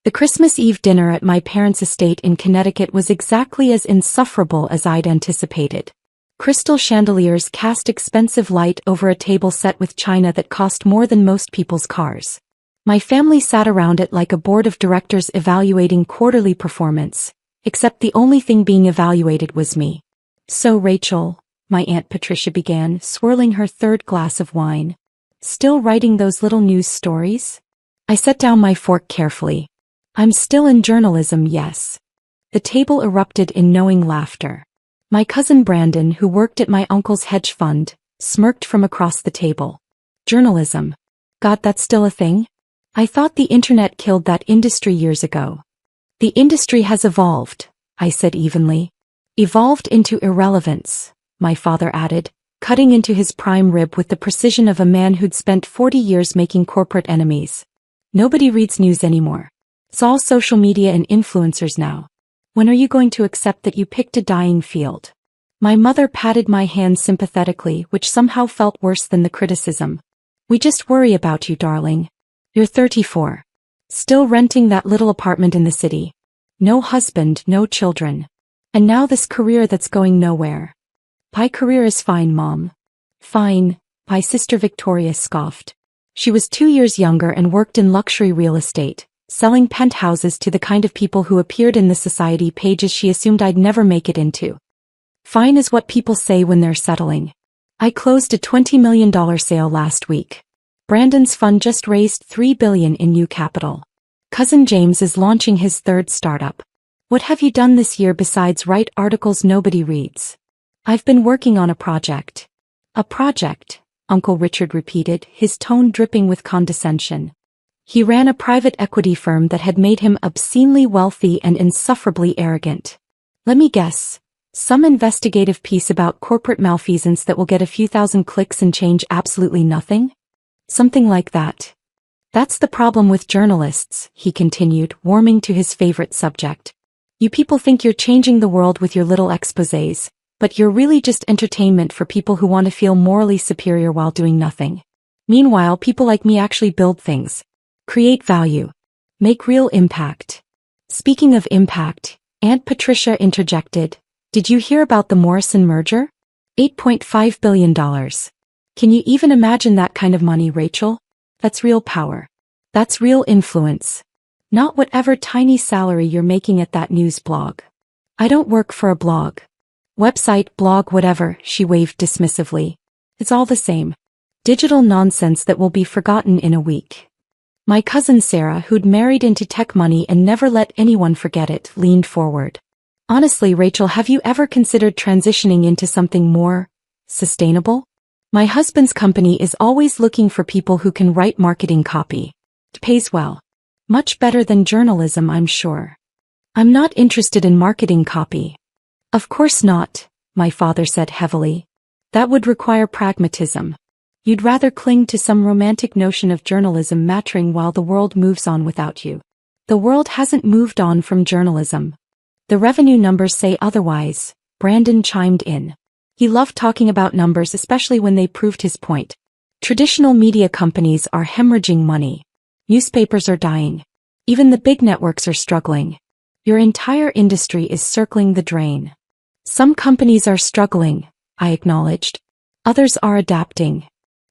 The Christmas Eve dinner at my parents' estate in Connecticut was exactly as insufferable as I'd anticipated. Crystal chandeliers cast expensive light over a table set with china that cost more than most people's cars. My family sat around it like a board of directors evaluating quarterly performance, except the only thing being evaluated was me. "So Rachel," my Aunt Patricia began, swirling her third glass of wine, "still writing those little news stories?" I set down my fork carefully. "I'm still in journalism, yes." The table erupted in knowing laughter. My cousin Brandon, who worked at my uncle's hedge fund, smirked from across the table. "Journalism? God, that's still a thing? I thought the internet killed that industry years ago." "The industry has evolved," I said evenly. "Evolved into irrelevance," my father added, cutting into his prime rib with the precision of a man who'd spent 40 years making corporate enemies. "Nobody reads news anymore. It's all social media and influencers now. When are you going to accept that you picked a dying field?" My mother patted my hand sympathetically, which somehow felt worse than the criticism. "We just worry about you, darling. You're 34. Still renting that little apartment in the city. No husband, no children. And now this career that's going nowhere." "My career is fine, Mom." "Fine," my sister Victoria scoffed. She was 2 years younger and worked in luxury real estate, selling penthouses to the kind of people who appeared in the society pages she assumed I'd never make it into. Fine is what people say when they're settling. I closed a $20 million sale last week. Brandon's fund just raised $3 billion in new capital. Cousin James is launching his third startup. "What have you done this year besides write articles nobody reads?" "I've been working on a project." "A project?" Uncle Richard repeated, his tone dripping with condescension. He ran a private equity firm that had made him obscenely wealthy and insufferably arrogant. "Let me guess. Some investigative piece about corporate malfeasance that will get a few thousand clicks and change absolutely nothing?" "Something like that." "That's the problem with journalists," he continued, warming to his favorite subject. "You people think you're changing the world with your little exposés, but you're really just entertainment for people who want to feel morally superior while doing nothing. Meanwhile, people like me actually build things, create value, make real impact." Speaking of impact, Aunt Patricia interjected, "Did you hear about the Morrison merger? $8.5 billion. Can you even imagine that kind of money, Rachel? That's real power. That's real influence. Not whatever tiny salary you're making at that news blog." "I don't work for a blog. Website, blog, whatever," she waved dismissively. "It's all the same. Digital nonsense that will be forgotten in a week." My cousin Sarah, who'd married into tech money and never let anyone forget it, leaned forward. "Honestly, Rachel, have you ever considered transitioning into something more sustainable? My husband's company is always looking for people who can write marketing copy. It pays well. Much better than journalism, I'm sure." "I'm not interested in marketing copy." "Of course not," my father said heavily. "That would require pragmatism. You'd rather cling to some romantic notion of journalism mattering while the world moves on without you." "The world hasn't moved on from journalism. The revenue numbers say otherwise," Brandon chimed in. He loved talking about numbers, especially when they proved his point. "Traditional media companies are hemorrhaging money. Newspapers are dying. Even the big networks are struggling. Your entire industry is circling the drain." "Some companies are struggling," I acknowledged. "Others are adapting."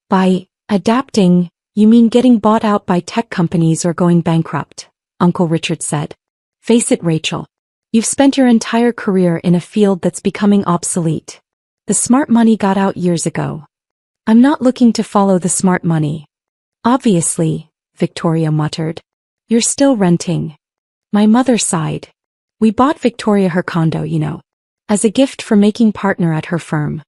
"By adapting, you mean getting bought out by tech companies or going bankrupt," Uncle Richard said. "Face it, Rachel. You've spent your entire career in a field that's becoming obsolete. The smart money got out years ago." "I'm not looking to follow the smart money." "Obviously," Victoria muttered. "You're still renting." My mother sighed. "We bought Victoria her condo, you know, as a gift for making partner at her firm.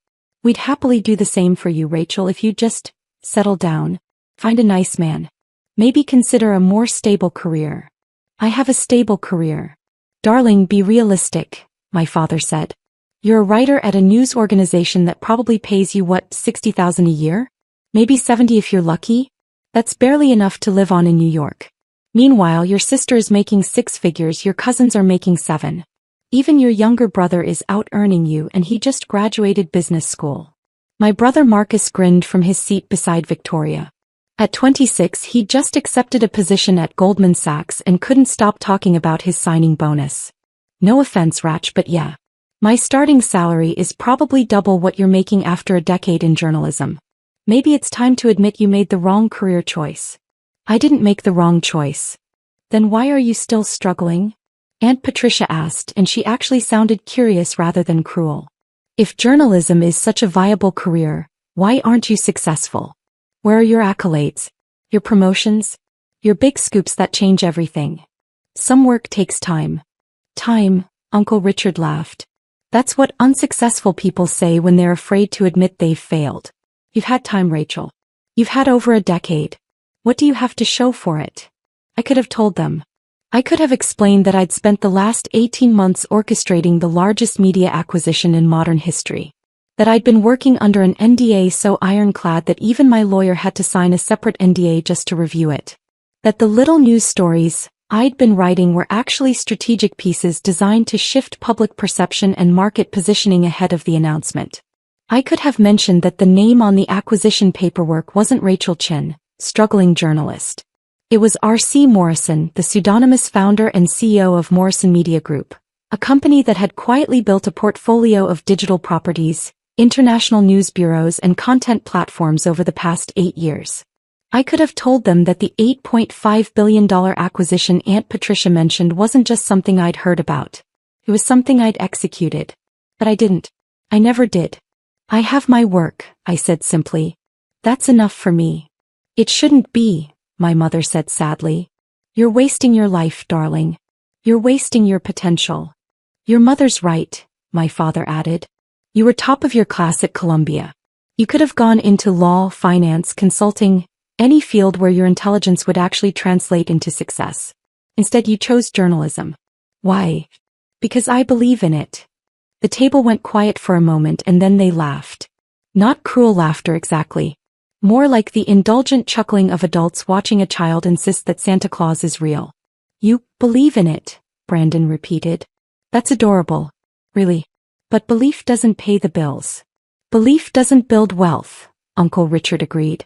We'd happily do the same for you, Rachel, if you'd just settle down, find a nice man. Maybe consider a more stable career." "I have a stable career." "Darling, be realistic," my father said. "You're a writer at a news organization that probably pays you, what, $60,000 a year? Maybe 70 if you're lucky? That's barely enough to live on in New York. Meanwhile, your sister is making 6 figures, your cousins are making 7. Even your younger brother is out-earning you, and he just graduated business school." My brother Marcus grinned from his seat beside Victoria. At 26, he just accepted a position at Goldman Sachs and couldn't stop talking about his signing bonus. No offense, Rach, but yeah. My starting salary is probably double what you're making after a decade in journalism. Maybe it's time to admit you made the wrong career choice. I didn't make the wrong choice. Then why are you still struggling? Aunt Patricia asked, and she actually sounded curious rather than cruel. If journalism is such a viable career, why aren't you successful? Where are your accolades? Your promotions? Your big scoops that change everything? Some work takes time. Time, Uncle Richard laughed. That's what unsuccessful people say when they're afraid to admit they've failed. You've had time, Rachel. You've had over a decade. What do you have to show for it? I could have told them. I could have explained that I'd spent the last 18 months orchestrating the largest media acquisition in modern history. That I'd been working under an NDA so ironclad that even my lawyer had to sign a separate NDA just to review it. That the little news stories I'd been writing were actually strategic pieces designed to shift public perception and market positioning ahead of the announcement. I could have mentioned that the name on the acquisition paperwork wasn't Rachel Chin, struggling journalist. It was R.C. Morrison, the pseudonymous founder and CEO of Morrison Media Group, a company that had quietly built a portfolio of digital properties, international news bureaus and content platforms over the past 8 years. I could have told them that the $8.5 billion acquisition Aunt Patricia mentioned wasn't just something I'd heard about. It was something I'd executed. But I didn't. I never did. I have my work, I said simply. That's enough for me. It shouldn't be, my mother said sadly. You're wasting your life, darling. You're wasting your potential. Your mother's right, my father added. You were top of your class at Columbia. You could have gone into law, finance, consulting, any field where your intelligence would actually translate into success. Instead, you chose journalism. Why? Because I believe in it. The table went quiet for a moment and then they laughed. Not cruel laughter exactly. More like the indulgent chuckling of adults watching a child insist that Santa Claus is real. You believe in it, Brandon repeated. That's adorable. Really. But belief doesn't pay the bills. Belief doesn't build wealth, Uncle Richard agreed.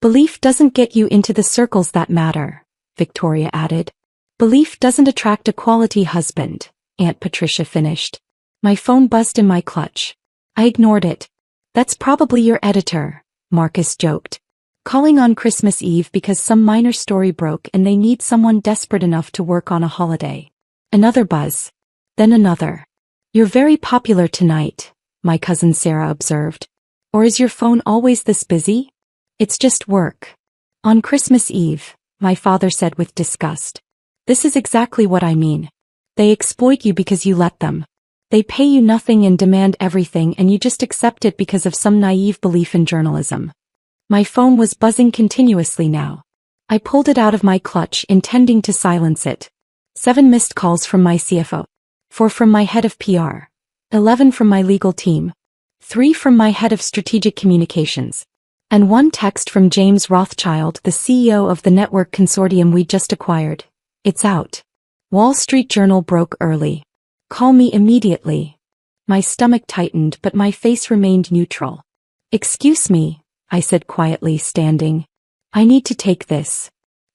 Belief doesn't get you into the circles that matter, Victoria added. Belief doesn't attract a quality husband, Aunt Patricia finished. My phone buzzed in my clutch. I ignored it. That's probably your editor, Marcus joked. Calling on Christmas Eve because some minor story broke and they need someone desperate enough to work on a holiday. Another buzz. Then another. You're very popular tonight, my cousin Sarah observed. Or is your phone always this busy? It's just work. On Christmas Eve, my father said with disgust. This is exactly what I mean. They exploit you because you let them. They pay you nothing and demand everything and you just accept it because of some naive belief in journalism. My phone was buzzing continuously now. I pulled it out of my clutch intending to silence it. 7 missed calls from my CFO. 4 from my head of PR. 11 from my legal team. 3 from my head of strategic communications. And 1 text from James Rothschild, the CEO of the network consortium we just acquired. It's out. Wall Street Journal broke early. Call me immediately. My stomach tightened but my face remained neutral. Excuse me, I said quietly, standing. I need to take this.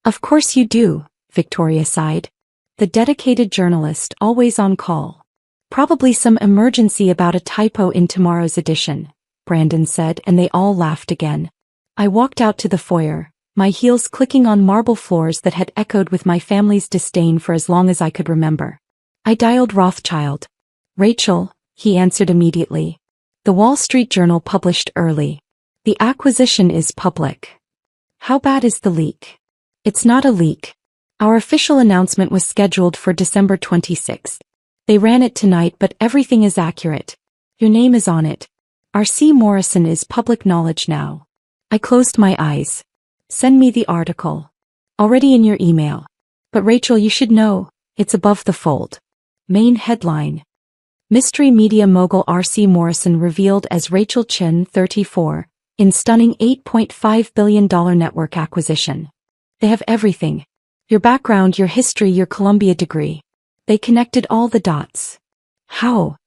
Of course you do, Victoria sighed. The dedicated journalist always on call. Probably some emergency about a typo in tomorrow's edition, Brandon said, and they all laughed again. I walked out to the foyer, my heels clicking on marble floors that had echoed with my family's disdain for as long as I could remember. I dialed Rothschild. Rachel, he answered immediately. The Wall Street Journal published early. The acquisition is public. How bad is the leak? It's not a leak. Our official announcement was scheduled for December 26th. They ran it tonight but everything is accurate. Your name is on it. R.C. Morrison is public knowledge now. I closed my eyes. Send me the article. Already in your email. But Rachel, you should know, it's above the fold. Main headline. Mystery media mogul R.C. Morrison revealed as Rachel Chin, 34, in stunning $8.5 billion network acquisition. They have everything. Your background, your history, your Columbia degree. They connected all the dots. How?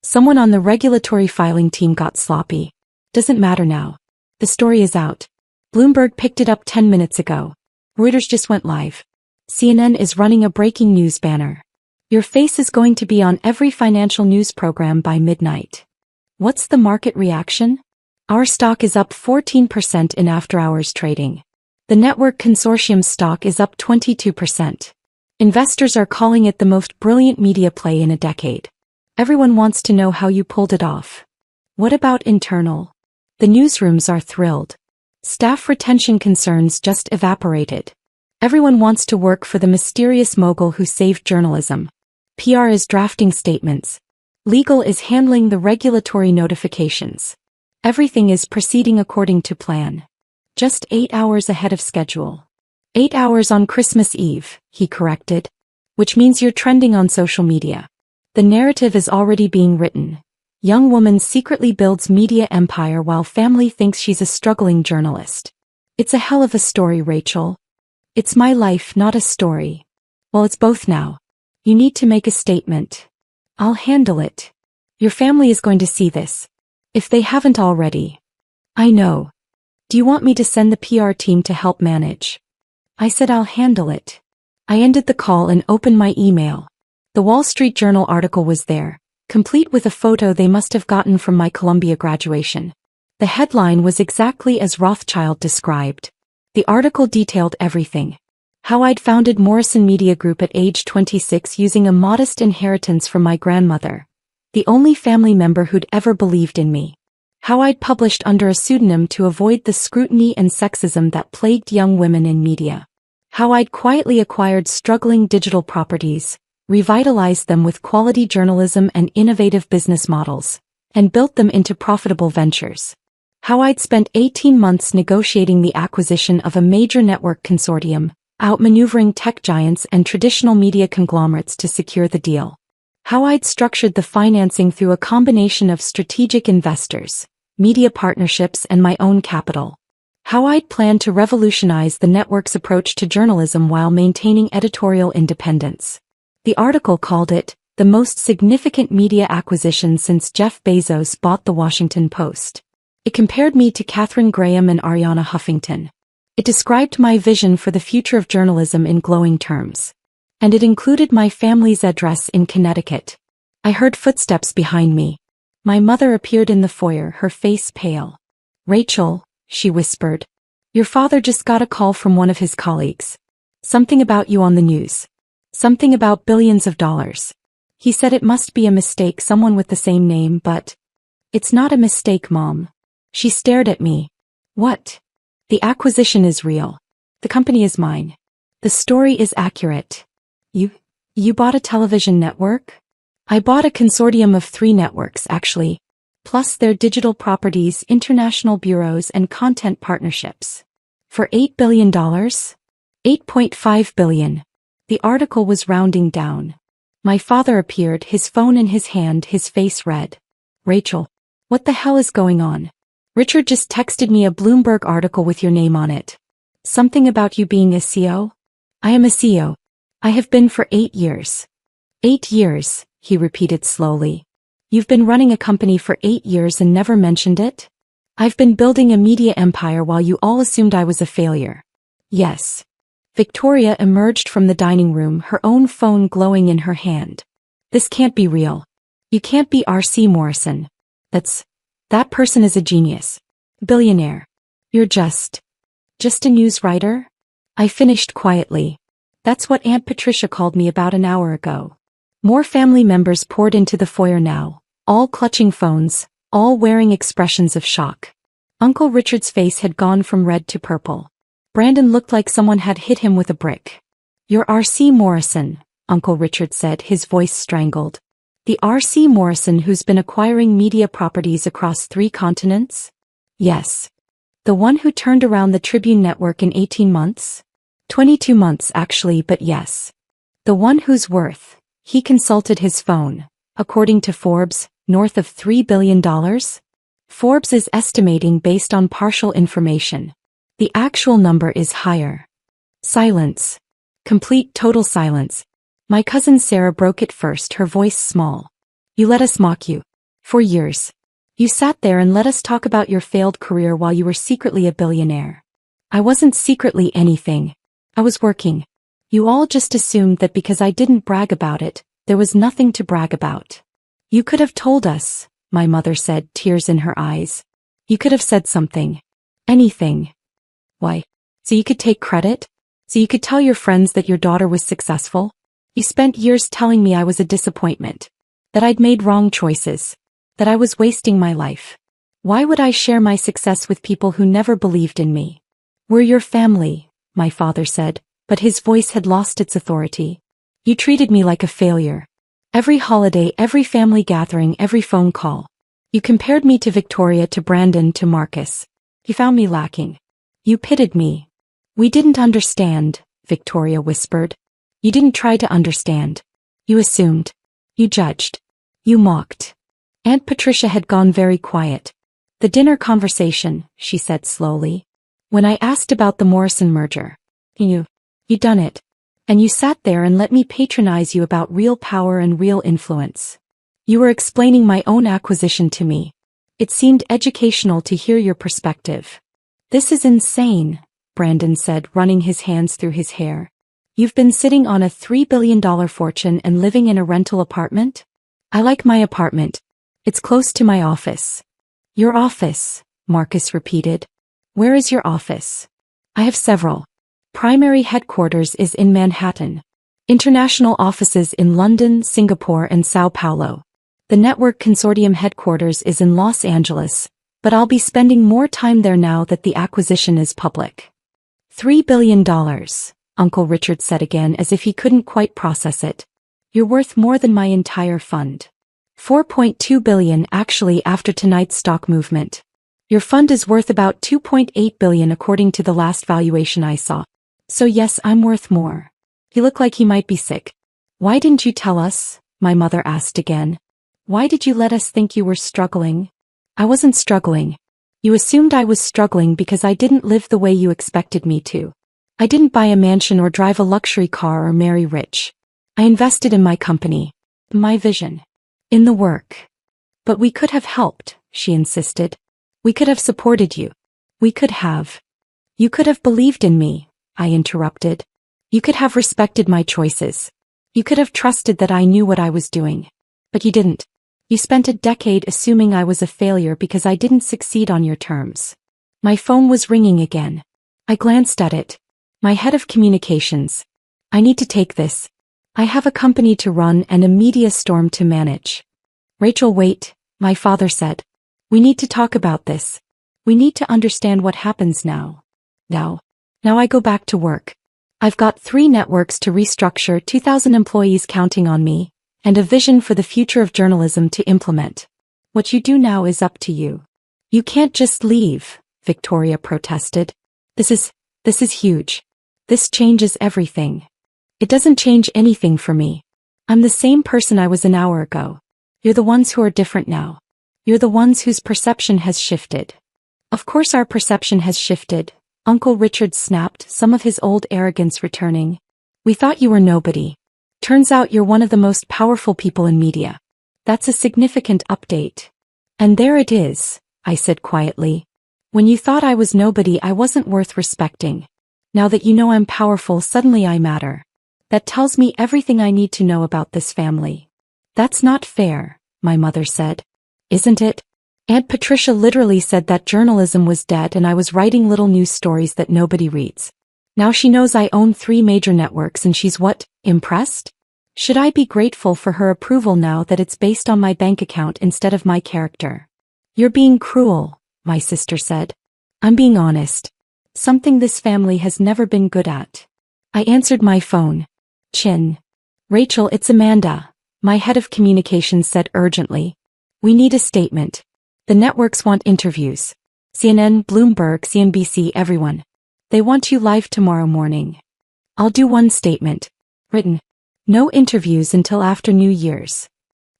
Someone on the regulatory filing team got sloppy. Doesn't matter now. The story is out. Bloomberg picked it up 10 minutes ago. Reuters just went live. CNN is running a breaking news banner. Your face is going to be on every financial news program by midnight. What's the market reaction? Our stock is up 14% in after-hours trading. The network consortium's stock is up 22%. Investors are calling it the most brilliant media play in a decade. Everyone wants to know how you pulled it off. What about internal? The newsrooms are thrilled. Staff retention concerns just evaporated. Everyone wants to work for the mysterious mogul who saved journalism. PR is drafting statements. Legal is handling the regulatory notifications. Everything is proceeding according to plan. Just 8 hours ahead of schedule. 8 hours on Christmas Eve, he corrected. Which means you're trending on social media. The narrative is already being written. Young woman secretly builds media empire while family thinks she's a struggling journalist. It's a hell of a story, Rachel. It's my life, not a story. Well, it's both now. You need to make a statement. I'll handle it. Your family is going to see this. If they haven't already. I know. Do you want me to send the PR team to help manage? I said I'll handle it. I ended the call and opened my email. The Wall Street Journal article was there, complete with a photo they must have gotten from my Columbia graduation. The headline was exactly as Rothschild described. The article detailed everything. How I'd founded Morrison Media Group at age 26 using a modest inheritance from my grandmother, the only family member who'd ever believed in me. How I'd published under a pseudonym to avoid the scrutiny and sexism that plagued young women in media. How I'd quietly acquired struggling digital properties, revitalized them with quality journalism and innovative business models, and built them into profitable ventures. How I'd spent 18 months negotiating the acquisition of a major network consortium, outmaneuvering tech giants and traditional media conglomerates to secure the deal. How I'd structured the financing through a combination of strategic investors, media partnerships and my own capital. How I'd planned to revolutionize the network's approach to journalism while maintaining editorial independence. The article called it, the most significant media acquisition since Jeff Bezos bought The Washington Post. It compared me to Katharine Graham and Arianna Huffington. It described my vision for the future of journalism in glowing terms. And it included my family's address in Connecticut. I heard footsteps behind me. My mother appeared in the foyer, her face pale. Rachel, she whispered. Your father just got a call from one of his colleagues. Something about you on the news. Something about billions of dollars. He said it must be a mistake, someone with the same name, but... It's not a mistake, Mom. She stared at me. What? The acquisition is real. The company is mine. The story is accurate. You bought a television network? I bought a consortium of 3 networks, actually. Plus their digital properties, international bureaus and content partnerships. For $8 billion? $8.5 billion. The article was rounding down. My father appeared, his phone in his hand, his face red. Rachel, what the hell is going on? Richard just texted me a Bloomberg article with your name on it. Something about you being a CEO? I am a CEO. I have been for 8 years. 8 years, he repeated slowly. You've been running a company for 8 years and never mentioned it? I've been building a media empire while you all assumed I was a failure. Yes. Victoria emerged from the dining room, her own phone glowing in her hand. This can't be real. You can't be R.C. Morrison. That person is a genius. Billionaire. You're just a news writer? I finished quietly. That's what Aunt Patricia called me about an hour ago. More family members poured into the foyer now, all clutching phones, all wearing expressions of shock. Uncle Richard's face had gone from red to purple. Brandon looked like someone had hit him with a brick. You're R.C. Morrison, Uncle Richard said, his voice strangled. The R.C. Morrison who's been acquiring media properties across 3 continents? Yes. The one who turned around the Tribune network in 18 months? 22 months actually, but yes. The one whose worth, he consulted his phone, according to Forbes, north of $3 billion? Forbes is estimating based on partial information. The actual number is higher. Silence. Complete total silence. My cousin Sarah broke it first, her voice small. You let us mock you. For years. You sat there and let us talk about your failed career while you were secretly a billionaire. I wasn't secretly anything. I was working. You all just assumed that because I didn't brag about it, there was nothing to brag about. You could have told us, my mother said, tears in her eyes. You could have said something. Anything. Why? So you could take credit? So you could tell your friends that your daughter was successful? You spent years telling me I was a disappointment. That I'd made wrong choices. That I was wasting my life. Why would I share my success with people who never believed in me? We're your family, my father said, but his voice had lost its authority. You treated me like a failure. Every holiday, every family gathering, every phone call. You compared me to Victoria, to Brandon, to Marcus. You found me lacking. You pitted me. We didn't understand, Victoria whispered. You didn't try to understand. You assumed. You judged. You mocked. Aunt Patricia had gone very quiet. The dinner conversation, she said slowly. When I asked about the Morrison merger. You done it. And you sat there and let me patronize you about real power and real influence. You were explaining my own acquisition to me. It seemed educational to hear your perspective. This is insane, Brandon said, running his hands through his hair. You've been sitting on a $3 billion fortune and living in a rental apartment? I like my apartment. It's close to my office. Your office, Marcus repeated. Where is your office? I have several. Primary headquarters is in Manhattan. International offices in London, Singapore, and Sao Paulo. The network consortium headquarters is in Los Angeles, but I'll be spending more time there now that the acquisition is public. $3 billion, Uncle Richard said again as if he couldn't quite process it. You're worth more than my entire fund. $4.2 billion actually after tonight's stock movement. Your fund is worth about $2.8 billion according to the last valuation I saw. So yes, I'm worth more. He looked like he might be sick. Why didn't you tell us? My mother asked again. Why did you let us think you were struggling? I wasn't struggling. You assumed I was struggling because I didn't live the way you expected me to. I didn't buy a mansion or drive a luxury car or marry rich. I invested in my company, my vision, in the work. But we could have helped, she insisted. We could have supported you. We could have. You could have believed in me, I interrupted. You could have respected my choices. You could have trusted that I knew what I was doing. But you didn't. You spent a decade assuming I was a failure because I didn't succeed on your terms. My phone was ringing again. I glanced at it. My head of communications. I need to take this. I have a company to run and a media storm to manage. Rachel, wait, my father said. We need to talk about this. We need to understand what happens now. Now I go back to work. I've got 3 networks to restructure, 2,000 employees counting on me, and a vision for the future of journalism to implement. What you do now is up to you. You can't just leave, Victoria protested. This is huge. This changes everything. It doesn't change anything for me. I'm the same person I was an hour ago. You're the ones who are different now. You're the ones whose perception has shifted. Of course our perception has shifted, Uncle Richard snapped, some of his old arrogance returning. We thought you were nobody. Turns out you're one of the most powerful people in media. That's a significant update. And there it is, I said quietly. When you thought I was nobody, I wasn't worth respecting. Now that you know I'm powerful, suddenly I matter. That tells me everything I need to know about this family. That's not fair, my mother said. Isn't it? Aunt Patricia literally said that journalism was dead and I was writing little news stories that nobody reads. Now she knows I own 3 major networks and she's what, impressed? Should I be grateful for her approval now that it's based on my bank account instead of my character? You're being cruel, my sister said. I'm being honest. Something this family has never been good at. I answered my phone. Chin. Rachel, it's Amanda, my head of communications said urgently. We need a statement. The networks want interviews. CNN, Bloomberg, CNBC, everyone. They want you live tomorrow morning. I'll do one statement. Written. No interviews until after New Year's.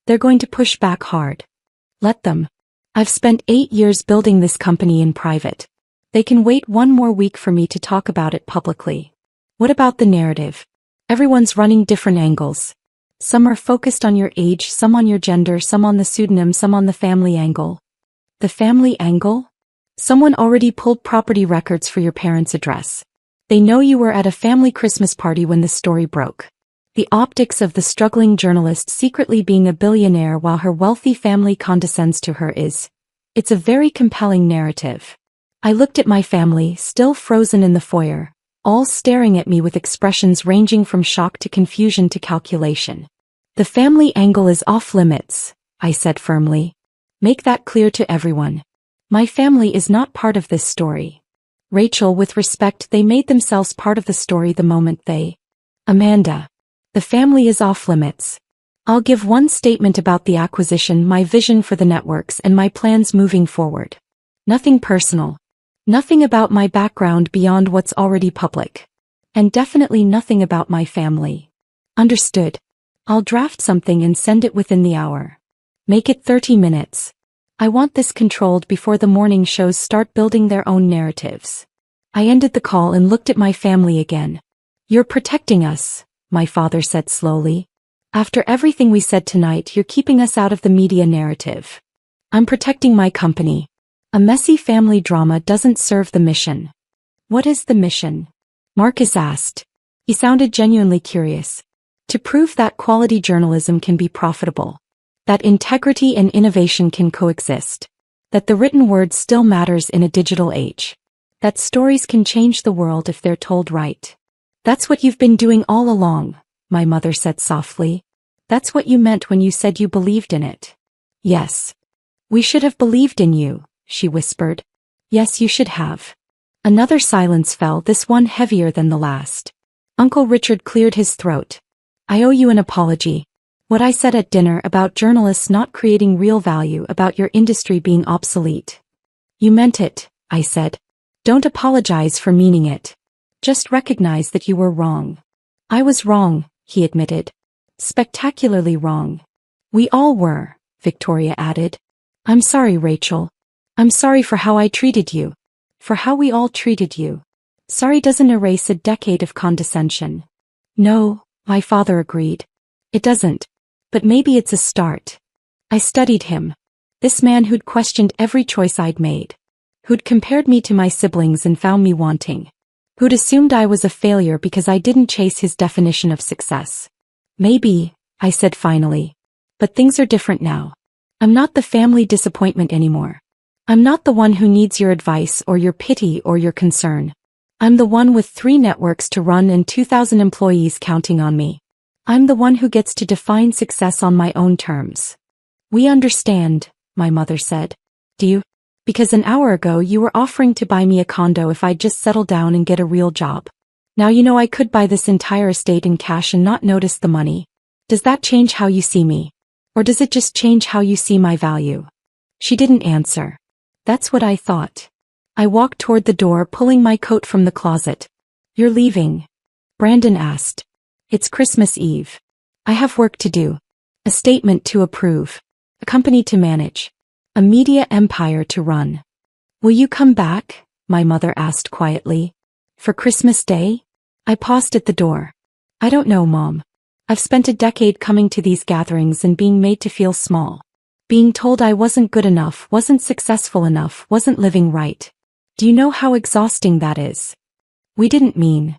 They're going to push back hard. Let them. I've spent 8 years building this company in private. They can wait 1 more week for me to talk about it publicly. What about the narrative? Everyone's running different angles. Some are focused on your age, some on your gender, some on the pseudonym, some on the family angle. The family angle? Someone already pulled property records for your parents' address. They know you were at a family Christmas party when the story broke. The optics of the struggling journalist secretly being a billionaire while her wealthy family condescends to her it's a very compelling narrative. I looked at my family, still frozen in the foyer, all staring at me with expressions ranging from shock to confusion to calculation. The family angle is off limits, I said firmly. Make that clear to everyone. My family is not part of this story. Rachel, with respect, they made themselves part of the story the moment they... Amanda. The family is off limits. I'll give one statement about the acquisition, my vision for the networks, and my plans moving forward. Nothing personal. Nothing about my background beyond what's already public. And definitely nothing about my family. Understood. I'll draft something and send it within the hour. Make it 30 minutes. I want this controlled before the morning shows start building their own narratives. I ended the call and looked at my family again. You're protecting us, my father said slowly. After everything we said tonight, you're keeping us out of the media narrative. I'm protecting my company. A messy family drama doesn't serve the mission. What is the mission? Marcus asked. He sounded genuinely curious. To prove that quality journalism can be profitable. That integrity and innovation can coexist. That the written word still matters in a digital age. That stories can change the world if they're told right. That's what you've been doing all along, my mother said softly. That's what you meant when you said you believed in it. Yes. We should have believed in you, she whispered. Yes, you should have. Another silence fell, this one heavier than the last. Uncle Richard cleared his throat. I owe you an apology. What I said at dinner about journalists not creating real value, about your industry being obsolete. You meant it, I said. Don't apologize for meaning it. Just recognize that you were wrong. I was wrong, he admitted. Spectacularly wrong. We all were, Victoria added. I'm sorry, Rachel. I'm sorry for how I treated you. For how we all treated you. Sorry doesn't erase a decade of condescension. No, my father agreed. It doesn't. But maybe it's a start. I studied him. This man who'd questioned every choice I'd made. Who'd compared me to my siblings and found me wanting. Who'd assumed I was a failure because I didn't chase his definition of success. Maybe, I said finally. But things are different now. I'm not the family disappointment anymore. I'm not the one who needs your advice or your pity or your concern. I'm the one with 3 networks to run and 2,000 employees counting on me. I'm the one who gets to define success on my own terms. We understand, my mother said. Do you? Because an hour ago you were offering to buy me a condo if I'd just settle down and get a real job. Now you know I could buy this entire estate in cash and not notice the money. Does that change how you see me? Or does it just change how you see my value? She didn't answer. That's what I thought. I walked toward the door, pulling my coat from the closet. You're leaving? Brandon asked. It's Christmas Eve. I have work to do. A statement to approve. A company to manage. A media empire to run. Will you come back? My mother asked quietly. For Christmas Day? I paused at the door. I don't know, Mom. I've spent a decade coming to these gatherings and being made to feel small. Being told I wasn't good enough, wasn't successful enough, wasn't living right. Do you know how exhausting that is? We didn't mean.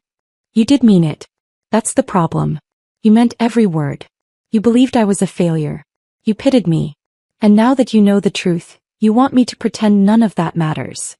You did mean it. That's the problem. You meant every word. You believed I was a failure. You pitied me. And now that you know the truth, you want me to pretend none of that matters.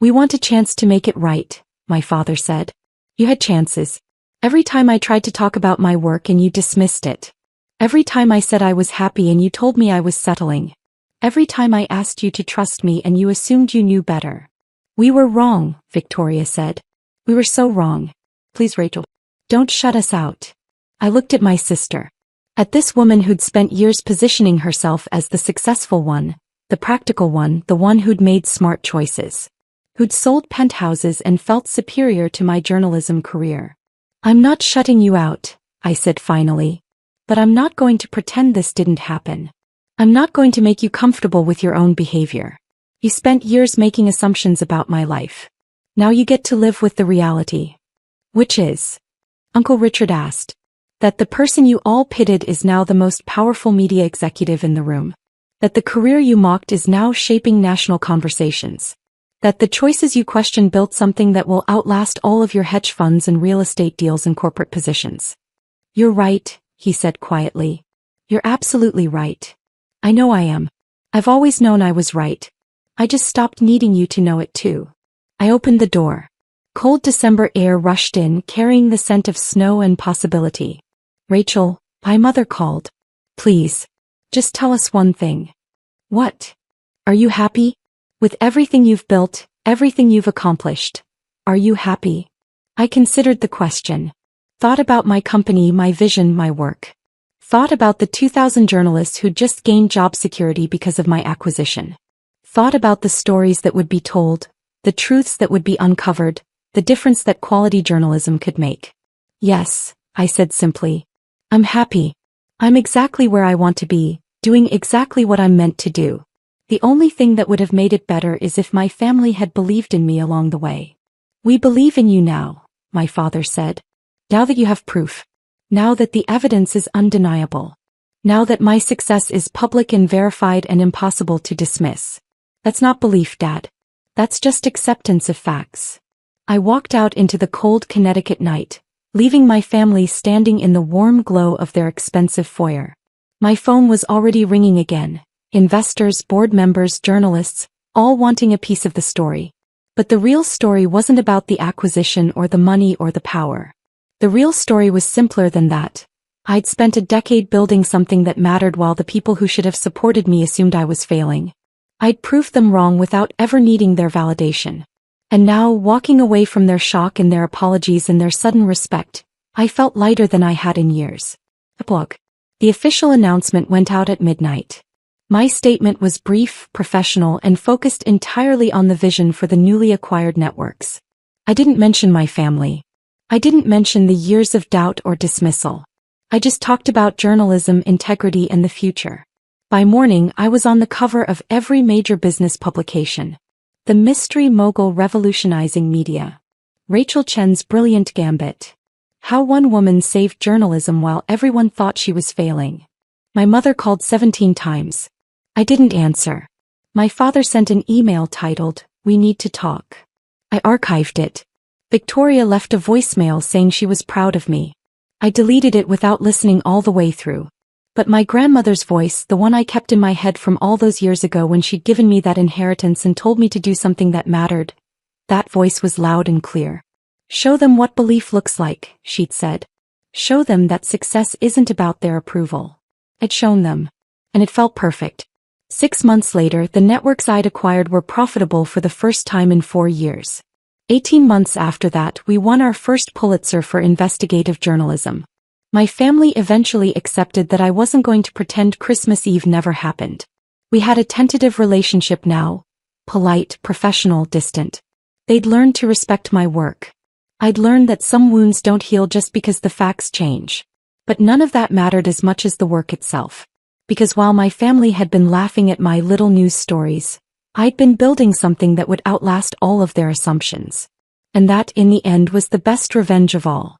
We want a chance to make it right, my father said. You had chances. Every time I tried to talk about my work and you dismissed it. Every time I said I was happy and you told me I was settling. Every time I asked you to trust me and you assumed you knew better. We were wrong, Victoria said. We were so wrong. Please, Rachel, don't shut us out. I looked at my sister. At this woman who'd spent years positioning herself as the successful one, the practical one, the one who'd made smart choices. Who'd sold penthouses and felt superior to my journalism career. I'm not shutting you out, I said finally. But I'm not going to pretend this didn't happen. I'm not going to make you comfortable with your own behavior. You spent years making assumptions about my life. Now you get to live with the reality. Which is? Uncle Richard asked. That the person you all pitied is now the most powerful media executive in the room. That the career you mocked is now shaping national conversations. That the choices you question built something that will outlast all of your hedge funds and real estate deals and corporate positions. You're right, he said quietly. You're absolutely right. I know I am. I've always known I was right. I just stopped needing you to know it too. I opened the door. Cold December air rushed in, carrying the scent of snow and possibility. Rachel, my mother called. Please. Just tell us one thing. What? Are you happy? With everything you've built, everything you've accomplished. Are you happy? I considered the question. Thought about my company, my vision, my work. Thought about the 2,000 journalists who'd just gained job security because of my acquisition. Thought about the stories that would be told, the truths that would be uncovered, the difference that quality journalism could make. Yes, I said simply. I'm happy. I'm exactly where I want to be, doing exactly what I'm meant to do. The only thing that would have made it better is if my family had believed in me along the way. We believe in you now, my father said. Now that you have proof. Now that the evidence is undeniable. Now that my success is public and verified and impossible to dismiss. That's not belief, Dad. That's just acceptance of facts. I walked out into the cold Connecticut night, leaving my family standing in the warm glow of their expensive foyer. My phone was already ringing again. Investors, board members, journalists, all wanting a piece of the story. But the real story wasn't about the acquisition or the money or the power. The real story was simpler than that. I'd spent a decade building something that mattered while the people who should have supported me assumed I was failing. I'd proved them wrong without ever needing their validation. And now, walking away from their shock and their apologies and their sudden respect, I felt lighter than I had in years. Epilogue. The official announcement went out at midnight. My statement was brief, professional, and focused entirely on the vision for the newly acquired networks. I didn't mention my family. I didn't mention the years of doubt or dismissal. I just talked about journalism, integrity, and the future. By morning, I was on the cover of every major business publication. The mystery mogul revolutionizing media. Rachel Chen's brilliant gambit. How one woman saved journalism while everyone thought she was failing. My mother called 17 times. I didn't answer. My father sent an email titled, "We need to talk." I archived it. Victoria left a voicemail saying she was proud of me. I deleted it without listening all the way through. But my grandmother's voice, the one I kept in my head from all those years ago when she'd given me that inheritance and told me to do something that mattered, that voice was loud and clear. Show them what belief looks like, she'd said. Show them that success isn't about their approval. I'd shown them. And it felt perfect. 6 months later, the networks I'd acquired were profitable for the first time in 4 years. 18 months after that, we won our first Pulitzer for investigative journalism. My family eventually accepted that I wasn't going to pretend Christmas Eve never happened. We had a tentative relationship now. Polite, professional, distant. They'd learned to respect my work. I'd learned that some wounds don't heal just because the facts change. But none of that mattered as much as the work itself. Because while my family had been laughing at my little news stories, I'd been building something that would outlast all of their assumptions. And that, in the end, was the best revenge of all.